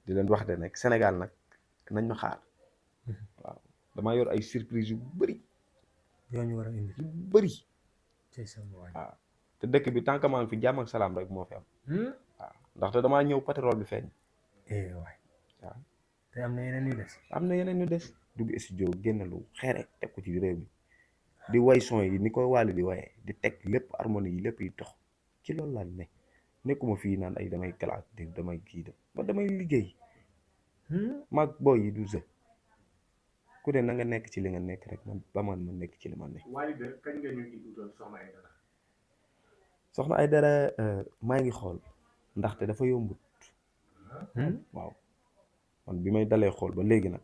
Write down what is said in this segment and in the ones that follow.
di leen wax de nag Sénégal nag nañ ma xaar waaw damaa yor ay surprise yu bëri yoo ñu war a indi yu bëri ci sama waay. waaw te dëkk bi tant que maa ngi fi jàmm ak salaam rek moo fi am waaw ndaxte damaa ñëw pétrole bi feeñ waay waaw te am na yeneen yu des. am na yeneen ñu des dugg studio génn lu xeere teg ko ci réew mi di way son yi ni ko Wally di wayee di teg lépp harmonie yi lépp yi dox ci loolu laa ne nekkuma fii naan ay damay classe di damay kii de ba damay liggéey maag booy yi du jeu ku ne na nga nekk ci li nga nekk rek man ba man ma nekk ci li ma nekk. Wally de kañ nga ñu utal Soxna Aïdara. Soxna Aïdara maa ngi xool ndaxte dafa yombut waaw man bi may dalee xool ba léegi nag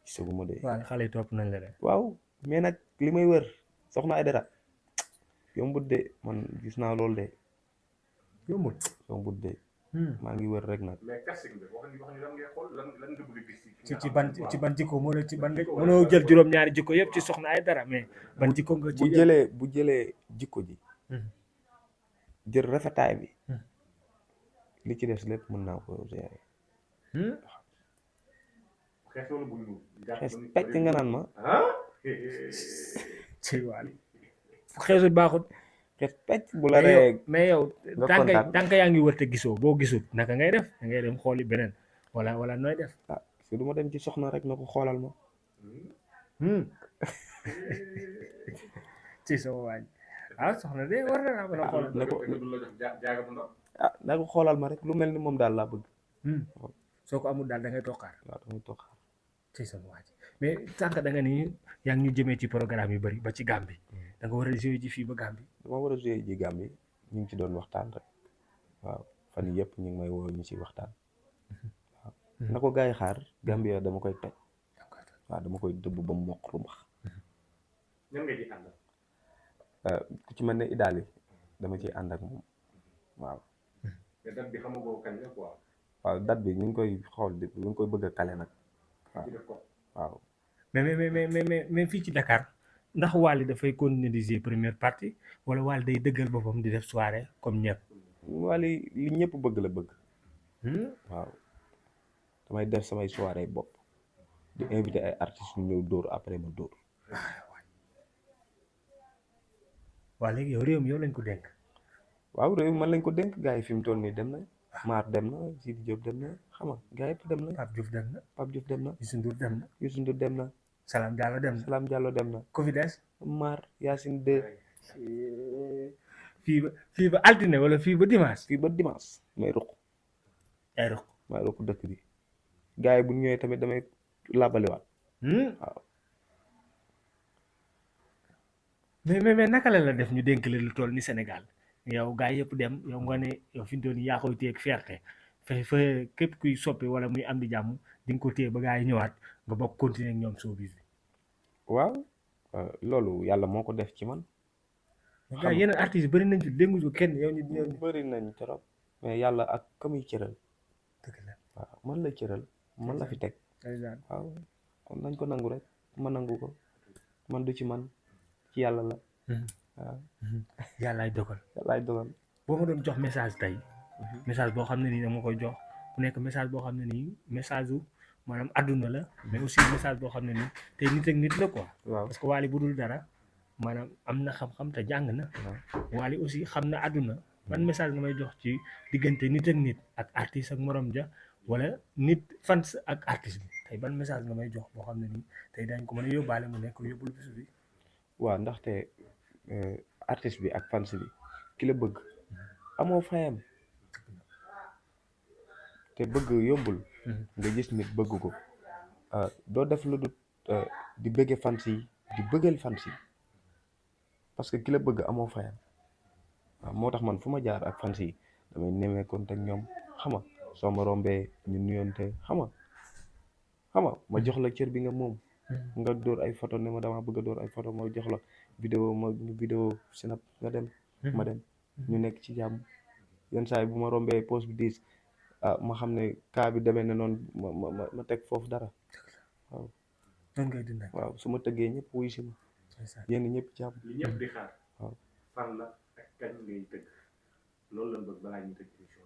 gisaguma de. waaw xale yi topp nañ la de. waaw mais nag li may wër Soxna Aïdara yombut de man gis naa loolu de yombut de maa ngi wër rek nag. mais casting bi wax ni lan ngay xool lan nga bëgg a gis. ci ban jikko moo la ci ban mënoo jël juróom-ñaari jikko yëpp ci Soxna Aïdara mais ban jikko nga ci bu jëlee jikko ji jël rafetaay bi li ci des lépp mën naa ko gérer. xees wala bu ñuul. xees pecc nga naan ma. ci waal xeesul baaxut. xees pecc bu la ree mais yow tànk yaa ngi wër te gisoo boo gisul naka ngay def da ngay dem xooli beneen wala nooy def. ah su du ma dem ci soxna rek na ko xoolal ma. ci sama waañ soxna de war na mën a xoolal. na ko xoolal ma rek lu mel ni moom daal laa bëgg. soo ko amul daal da ngay toqaar. waaw da ngay toqaar. ci sama waaj mais sànq da nga ni yaa ngi ñu jëmee ci programme yu bëri ba ci Gambie da nga war a jouer ji fii ba Gambie. dama war a jouer ji Gambie ñu ngi ci doon waxtaan rek waaw fan yii yëpp ñu ngi may woo ñu ci waxtaan waaw na ko gars yi xaar Gambie dama koy toj waaw dama koy dëbb ba mu mokk lu max. ñan nga ci ànd. ku ci mel ne Idaali dama ciy ànd ak moom waaw. te date bi xamagoo kañ la quoi. waaw date bi ñu ngi koy xool di ñu ngi koy bëgg a kale nag. waaw mais fii ci Dakar ndax Wally dafay continuer di jouer première partie wala Wally day dëggal boppam di def soirée comme ñëpp. Wally li ñëpp bëgg la bëgg. waaw damay def samay soirée bopp di invité ay artistes ñu ñëw dóor après ma dóor. waaw léegi yow réew mi yow lañ ko dénk. waaw réew mi man lañ ko dénk gars yi fi mu toll nii dem nañ. Maar dem na Sidi Diop dem na xam nga gars yëpp dem na. Pape Diouf dem na. Pape Diouf dem na. Youssou Ndour dem na. Youssou Ndour dem na. Salam Diallo dem na. Salam Diallo dem na. Confides. Maar Yacine 2. fii ba altine wala fii ba dimanche. fii ba dimanche may ruq. ay ruq. may ruq dëkk bi. gars yi bu ñu ñëwee tamit damay labaliwaat. waaw. mais naka la def ñu dénk la lu toll ni Sénégal. yow gaa yëpp dem yow nga ne yow fi mu toll nii yaa koy téye ak fierté fa képp kuy soppi wala muy am di jàmm di nga ko téye ba gaa yi ñëwaat nga bokk continuer ak ñoom showbiz bi. waaw loolu yàlla moo ko def ci man. xam nga yeneen artistes bëri nañ fi déggu ko kenn yow ñu bëri nañ trop. mais yàlla ak ka muy cëral. dëgg la waaw man la cëral man la fi teg. waaw kon nañ ko nangu rek ma nangu ko man du ci man ci yàlla la. waaw yàllaay dogal. yàllaay dogal. boo ma doon jox message tey. message boo xam ne nii dama koy jox ku nekk message boo xam ne nii message u maanaam adduna la. mais aussi message boo xam ne nii tey nit ak nit la quoi. waaw parce que Wally bu dul dara maanaam am na xam-xam te jàng na. Wally aussi xam na adduna. ban message nga may jox ci diggante nit ak nit ak artiste ak morom ja wala nit fans ak artiste bi tey ban message nga may jox boo xam ne nii tey dañ ko mën a yóbbaale mu nekk yóbbul bis bi. waaw ndaxte. artiste bi ak fans bi ki la bëgg amoo fayam te bëgg yombul nga gis nit bëgg ko doo def lu dul di bëgge fans yi di bëggal fans yi parce que ki la bëgg amoo fayam waaw moo tax man fu ma jaar ak fans yi damay nemmeekoon ak ñoom xama soo ma rombee ñu nuyoonte xama ma jox la cër bi nga moom nga dóor ay photo ne ma dama bëgg a dóor ay photo ma jox la vidéo snap nga dem ma dem ñu nekk ci jàmm yenn saa yi bu ma rombee post bi diis ma xam ne cas bi demee ne noonu ma teg foofu dara waaw noonu ngay dund waaw su ma tëggee ñëpp wuy si ma yéen ñëpp jàmm li ñëpp di xaar waaw fan la ak kañ ngay tëgg loolu lañ bëgg balaa ñu tëgg émission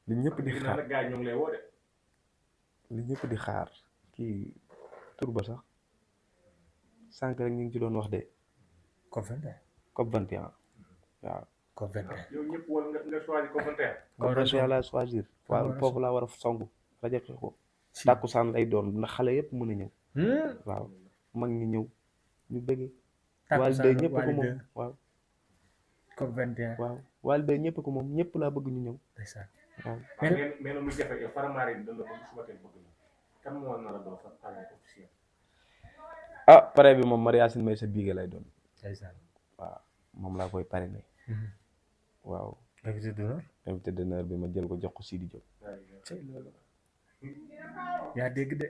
bi li ñëpp di dégg naa xaar nag gars yi ñu ngi lay woo de. li ñëpp di xaar kii tur ba sax sànq rek ñu ngi ci doon wax de COP 21. COP 21 waaw. COP 21. yow ñëpp wala nga choisir ko 21. COP 21 laa choisir. waaw foofu laa war a songu rajo ko tàkkusaan lay doon ndax xale yëpp mën a ñëw. waaw mag ñi ñëw ñu bëggee. waal day ñëpp ko moom waaw. COP 21. waaw waal day ñëpp ko moom ñëpp laa bëgg ñu ñëw. ndeysaan. waaw mais nag lu jafe yow Faramareen dañ la ko suba teel bëgg na kan moo nar a doon sa parrain officiel. ah pare bi moom Mariasine may sa biige lay doon. ndeysaan. waaw moom laa koy parrainé. waaw. invité d'honneur. invité d'honneur bi ma jël ko jox ko Sidi Diop. cey loolu. yaa dégg de.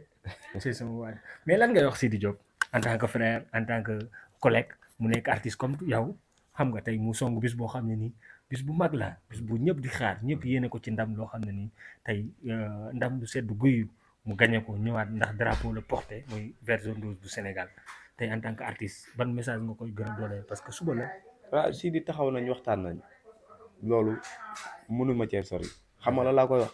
c'est sama waay mais lan ngay wax Sidi Diop en tant que frère en tant que collègue mu nekk artiste comme yow xam nga tey mu song bis boo xam ne nii bis bu mag la bis bu ñëpp di xaar ñëpp yéene ko ci ndam loo xam ne nii tey ndam lu sedd guyu mu gagné ko ñëwaat ndax drapeau la porté muy vert jaune rouge bu Sénégal tey en tant que artiste ban message nga koy gën a doole parce que suba la. waaw Sidi taxaw nañ waxtaan nañ loolu mënuma cee sori xam nga la laa koy wax.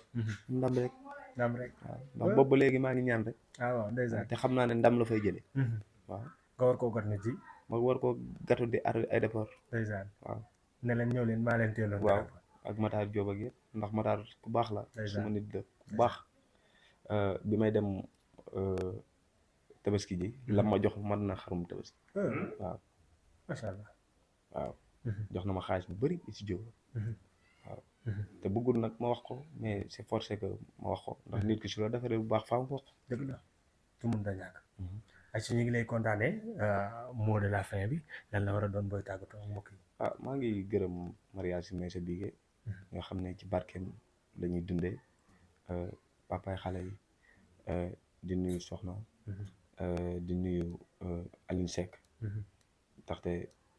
ndam rek. ndam rek. waaw ndax boobu ba léegi maa ngi ñaan rek. ah waaw ndeysaan. te xam naa ne ndam la fay jëlee. waaw nga war koo got na ci. ma war ko gàttu di aéroport. ndeysaan. waaw ne leen ñëw leen maa leen teeloon. waaw ak Matar Diop ak yëpp ndax Matar ku baax la. suma nit la ku baax. bi may dem tabaski ji. la ma jox mën na xarum tabaski. waaw macha allah. waaw jox na ma xaalis bu bëri si jóg. waaw te bëggul nag ma wax ko mais c'est forcé que ma wax ko ndax nit ki su la defaree bu baax faa mu wax. dëgg la su mun da ñàkk. ay si ñu ngi lay kontaanee mot de la fin bi lan la war a doon booy tàggatoo ak mbokk yi. ah maa ngi gërëm Mariasine may sa biige nga xam ne ci barkeem la ñuy dundee papaay xale yi di nuyu Soxna. di nuyu Aline Seck. ndaxte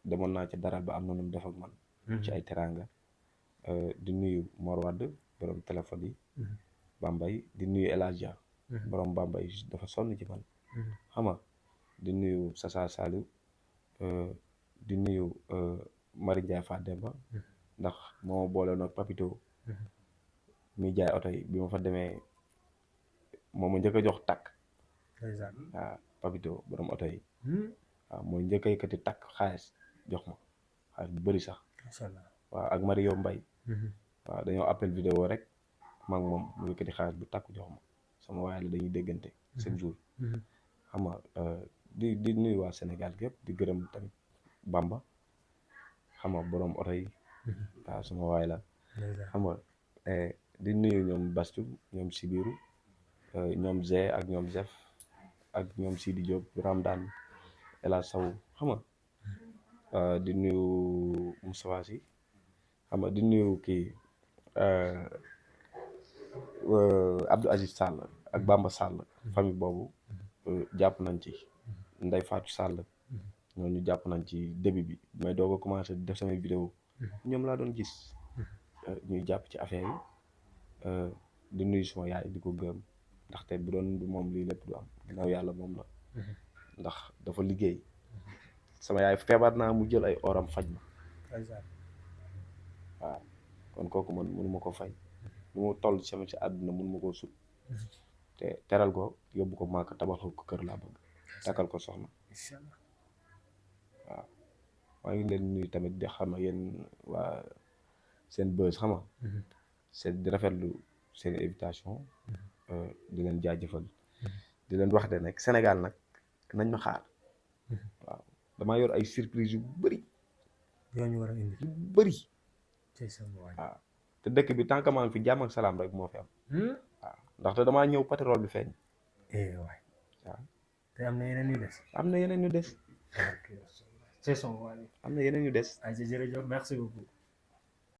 demoon naa ci dara ba am na nu mu def ak man. ci ay teraanga. di nuyu Mor Wade borom téléphone yi. Bambay di nuyu El Hadj Dia borom Bambay dafa sonn ci man. xam nga di nuyu Sasa Saliou di nuyu Mari Ndiaye Fademba ndax moo ma boole nag Papito muy jaay oto yi bi ma fa demee moom ma njëkk a jox takk. waaw Papito borom oto yi. waaw mooy njëkk a yëkkati takk xaalis jox ma xaalis bu bëri sax. macha allah. waaw ak Mario Mbaye. waaw dañoo appel vidéo rek maag moom mu yëkkati xaalis bu takk jox ma sama waay la dañuy déggante chaque jour. xam nga di nuyu waa Sénégal gépp di gërëm tamit Bamba xam nga borom oto yi. waaw sama waay la. xam nga di nuyu ñoom Bastu ñoom Sibiru ñoom Zé ak ñoom Zef ak ñoom Sidi Diop Ramdan Ela Sow xam nga di nuyu Moustapha Sy xam nga di nuyu kii Abdou Aziz Sall ak Bamba Sall famille boobu jàpp nañ ci Ndey Fatou Sall ñooñu jàpp nañ ci début bi may doog a commencé di def samay vidéo ñoom laa doon gis ñuy jàpp ci affaire yi di nuyu suma yaay di ko gërëm ndaxte bu doon moom lii lépp du am ginnaaw yàlla moom la ndax dafa liggéey sama yaay feebar naa mu jël ay oram faj ma waaw kon kooku man mënu ma ko fay lu mu toll sama ci àdduna mënu ma koo sut te teral ko yóbbu ko Màkka tabaxal ko kër laa bëgg takkal ko soxna waaw maa ngi leen nuyu tamit di xam ne yéen waa seen buzz xam nga seen di rafetlu seen invitation di leen jaajëfal di leen wax de nag Sénégal nag nañ ma xaar waaw damaa yor ay surprise yu bëri yoo ñu war a indi yu bëri waaw te dëkk bi tant que maa ngi fi jàmm ak salaam rek moo fi am waaw ndaxte damaa ñëw pétrole bi feeñ waay waaw te am na yeneen yu des am na yeneen yu des c'est son waay am na yeneen yu des ay jërëjëf merci beaucoup